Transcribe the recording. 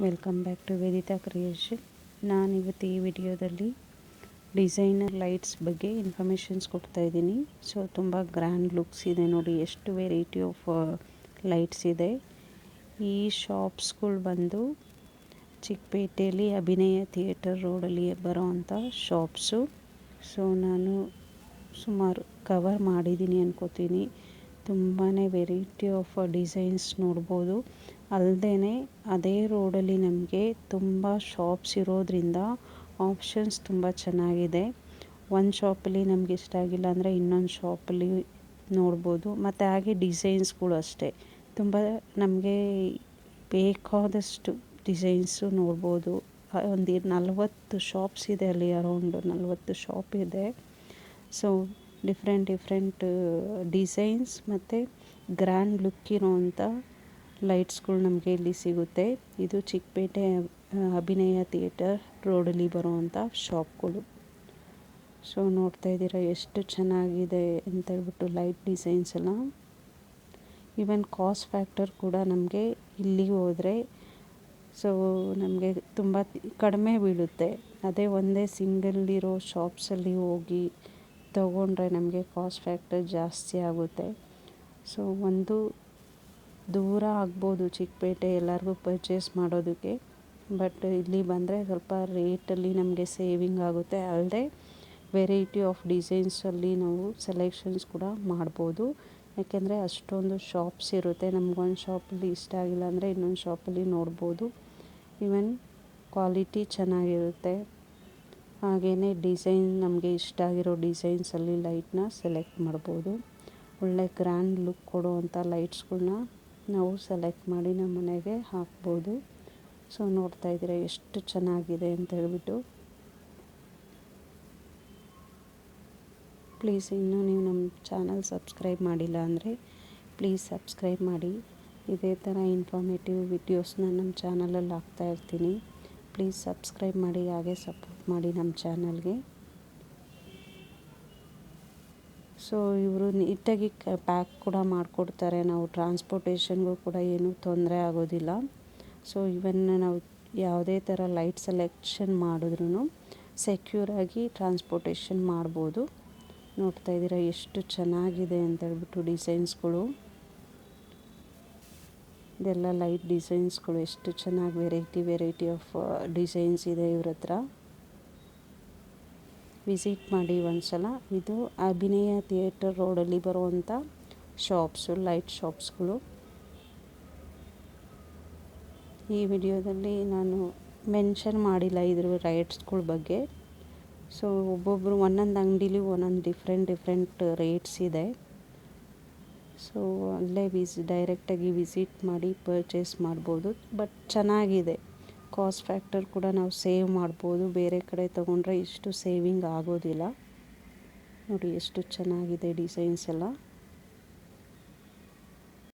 Welcome back to Vedita creation. ನಾನಿವತ್ತು ಈ ವಿಡಿಯೋದಲ್ಲಿ ಡಿಸೈನರ್ ಲೈಟ್ಸ್ ಬಗ್ಗೆ ಇನ್ಫಾರ್ಮೇಷನ್ಸ್ ಕೊಡ್ತಾ ಇದ್ದೀನಿ. ಸೊ ತುಂಬ ಗ್ರ್ಯಾಂಡ್ ಲುಕ್ಸ್ ಇದೆ ನೋಡಿ, ಎಷ್ಟು ವೆರೈಟಿ ಆಫ್ ಲೈಟ್ಸ್ ಇದೆ. ಈ ಶಾಪ್ಸ್ಗಳು ಬಂದು ಚಿಕ್ಕಪೇಟೆಯಲ್ಲಿ ಅಭಿನಯ ಥಿಯೇಟರ್ ರೋಡಲ್ಲಿ ಬರೋ ಅಂಥ ಶಾಪ್ಸು. ಸೊ ನಾನು ಸುಮಾರು ಕವರ್ ಮಾಡಿದ್ದೀನಿ ಅನ್ಕೋತೀನಿ. ತುಂಬಾ ವೆರೈಟಿ ಆಫ್ ಡಿಸೈನ್ಸ್ ನೋಡ್ಬೋದು. ಅಲ್ಲದೆ ಅದೇ ರೋಡಲ್ಲಿ ನಮಗೆ ತುಂಬ ಶಾಪ್ಸ್ ಇರೋದ್ರಿಂದ ಆಪ್ಷನ್ಸ್ ತುಂಬ ಚೆನ್ನಾಗಿದೆ. ಒಂದು ಶಾಪಲ್ಲಿ ನಮಗೆ ಇಷ್ಟ ಆಗಿಲ್ಲ ಅಂದರೆ ಇನ್ನೊಂದು ಶಾಪಲ್ಲಿ ನೋಡ್ಬೋದು. ಮತ್ತು ಹಾಗೆ ಡಿಸೈನ್ಸ್ಗಳು ಅಷ್ಟೇ ತುಂಬ ನಮಗೆ ಬೇಕಾದಷ್ಟು ಡಿಸೈನ್ಸು ನೋಡ್ಬೋದು. ಒಂದು 40 ಶಾಪ್ಸ್ ಇದೆ ಅಲ್ಲಿ, ಅರೌಂಡ್ 40 ಶಾಪ್ ಇದೆ. ಸೊ ಡಿಫ್ರೆಂಟ್ ಡಿಸೈನ್ಸ್ ಮತ್ತು ಗ್ರ್ಯಾಂಡ್ ಲುಕ್ ಇರೋವಂಥ ಲೈಟ್ಸ್ಗಳು ನಮಗೆ ಇಲ್ಲಿ ಸಿಗುತ್ತೆ. ಇದು ಚಿಕ್ಕಪೇಟೆ ಅಭಿನಯ ಥಿಯೇಟರ್ ರೋಡಲ್ಲಿ ಬರುವಂಥ ಶಾಪ್ಗಳು. ಸೊ ನೋಡ್ತಾ ಇದ್ದೀರಾ ಎಷ್ಟು ಚೆನ್ನಾಗಿದೆ ಅಂತ ಹೇಳ್ಬಿಟ್ಟು ಲೈಟ್ ಡಿಸೈನ್ಸ್ ಎಲ್ಲ. ಈವನ್ ಕಾಸ್ಟ್ ಫ್ಯಾಕ್ಟರ್ ಕೂಡ ನಮಗೆ ಇಲ್ಲಿಗೆ ಹೋದರೆ ಸೊ ನಮಗೆ ತುಂಬ ಕಡಿಮೆ ಬೀಳುತ್ತೆ. ಅದೇ ಒಂದೇ ಸಿಂಗಲ್ ಇರೋ ಶಾಪ್ಸಲ್ಲಿ ಹೋಗಿ ತಗೊಂಡ್ರೆ ನಮಗೆ ಕಾಸ್ಟ್ ಫ್ಯಾಕ್ಟರ್ ಜಾಸ್ತಿ ಆಗುತ್ತೆ. ಸೊ ಒಂದು ದೂರ ಆಗ್ಬೋದು ಚಿಕ್ಕಪೇಟೆ ಎಲ್ಲರಿಗೂ ಪರ್ಚೇಸ್ ಮಾಡೋದಕ್ಕೆ, ಬಟ್ ಇಲ್ಲಿ ಬಂದರೆ ಸ್ವಲ್ಪ ರೇಟಲ್ಲಿ ನಮಗೆ ಸೇವಿಂಗ್ ಆಗುತ್ತೆ. ಅಲ್ಲದೆ ವೆರೈಟಿ ಆಫ್ ಡಿಸೈನ್ಸಲ್ಲಿ ನಾವು ಸೆಲೆಕ್ಷನ್ಸ್ ಕೂಡ ಮಾಡ್ಬೋದು. ಯಾಕೆಂದರೆ ಅಷ್ಟೊಂದು ಶಾಪ್ಸ್ ಇರುತ್ತೆ. ನಮಗೊಂದು ಶಾಪಲ್ಲಿ ಇಷ್ಟ ಆಗಿಲ್ಲ ಅಂದರೆ ಇನ್ನೊಂದು ಶಾಪಲ್ಲಿ ನೋಡ್ಬೋದು. ಈವನ್ ಕ್ವಾಲಿಟಿ ಚೆನ್ನಾಗಿರುತ್ತೆ. ಹಾಗೆಯೇ ಡಿಸೈನ್ ನಮಗೆ ಇಷ್ಟ ಆಗಿರೋ ಡಿಸೈನ್ಸಲ್ಲಿ ಲೈಟ್ನ ಸೆಲೆಕ್ಟ್ ಮಾಡ್ಬೋದು. ಒಳ್ಳೆ ಗ್ರ್ಯಾಂಡ್ ಲುಕ್ ಕೊಡುವಂಥ ಲೈಟ್ಸ್ಗಳನ್ನ ನಾವು ಸೆಲೆಕ್ಟ್ ಮಾಡಿ ನಮ್ಮ ಮನೆಗೆ ಹಾಕ್ಬೋದು. ಸೊ ನೋಡ್ತಾ ಇದ್ದೀರಾ ಎಷ್ಟು ಚೆನ್ನಾಗಿದೆ ಅಂತ ಹೇಳ್ಬಿಟ್ಟು. ಪ್ಲೀಸ್ ಇನ್ನೂ ನೀವು ನಮ್ಮ ಚಾನಲ್ ಸಬ್ಸ್ಕ್ರೈಬ್ ಮಾಡಿಲ್ಲ ಅಂದರೆ ಪ್ಲೀಸ್ ಸಬ್ಸ್ಕ್ರೈಬ್ ಮಾಡಿ. ಇದೇ ಥರ ಇನ್ಫಾರ್ಮೇಟಿವ್ ವಿಡಿಯೋಸ್ನ ನಮ್ಮ ಚಾನಲಲ್ಲಿ ಹಾಕ್ತಾ ಇರ್ತೀನಿ. ಪ್ಲೀಸ್ ಸಬ್ಸ್ಕ್ರೈಬ್ ಮಾಡಿ, ಹಾಗೆ ಸಪೋರ್ಟ್ ಮಾಡಿ ನಮ್ಮ ಚಾನಲ್ಗೆ. ಸೊ ಇವರು ನೀಟಾಗಿ ಪ್ಯಾಕ್ ಕೂಡ ಮಾಡಿಕೊಡ್ತಾರೆ. ನಾವು ಟ್ರಾನ್ಸ್ಪೋರ್ಟೇಷನ್ಗೂ ಕೂಡ ಏನೂ ತೊಂದರೆ ಆಗೋದಿಲ್ಲ. ಸೊ ಇವನ್ ನಾವು ಯಾವುದೇ ಥರ ಲೈಟ್ ಸೆಲೆಕ್ಷನ್ ಮಾಡಿದ್ರೂ ಸೆಕ್ಯೂರಾಗಿ ಟ್ರಾನ್ಸ್ಪೋರ್ಟೇಷನ್ ಮಾಡ್ಬೋದು. ನೋಡ್ತಾ ಇದ್ದೀರಾ ಎಷ್ಟು ಚೆನ್ನಾಗಿದೆ ಅಂತ ಹೇಳ್ಬಿಟ್ಟು ಡಿಸೈನ್ಸ್ಗಳು. ಇದೆಲ್ಲ ಲೈಟ್ ಡಿಸೈನ್ಸ್ಗಳು ಎಷ್ಟು ಚೆನ್ನಾಗಿ ವೆರೈಟಿ ಆಫ್ ಡಿಸೈನ್ಸ್ ಇದೆ ಇವ್ರ ಹತ್ರ. ವಿಸಿಟ್ ಮಾಡಿ ಒಂದು ಸಲ. ಇದು ಅಭಿನಯ ಥಿಯೇಟರ್ ರೋಡಲ್ಲಿ ಬರುವಂಥ ಶಾಪ್ಸು, ಲೈಟ್ ಶಾಪ್ಸ್ಗಳು. ಈ ವಿಡಿಯೋದಲ್ಲಿ ನಾನು ಮೆನ್ಷನ್ ಮಾಡಿಲ್ಲ ಇದ್ರ ರೇಟ್ಸ್ಗಳ ಬಗ್ಗೆ. ಸೊ ಒಬ್ಬೊಬ್ಬರು ಒಂದೊಂದು ಅಂಗಡೀಲಿ ಒಂದೊಂದು ಡಿಫ್ರೆಂಟ್ ರೇಟ್ಸ್ ಇದೆ. ಸೊ ಅಲ್ಲೇ ಡೈರೆಕ್ಟಾಗಿ ವಿಸಿಟ್ ಮಾಡಿ ಪರ್ಚೇಸ್ ಮಾಡ್ಬೋದು. ಬಟ್ ಚೆನ್ನಾಗಿದೆ. ಕಾಸ್ಟ್ ಫ್ಯಾಕ್ಟರ್ ಕೂಡ ನಾವು ಸೇವ್ ಮಾಡ್ಬೋದು. ಬೇರೆ ಕಡೆ ತೊಗೊಂಡ್ರೆ ಇಷ್ಟು ಸೇವಿಂಗ್ ಆಗೋದಿಲ್ಲ. ನೋಡಿ ಎಷ್ಟು ಚೆನ್ನಾಗಿದೆ ಡಿಸೈನ್ಸ್ ಎಲ್ಲ.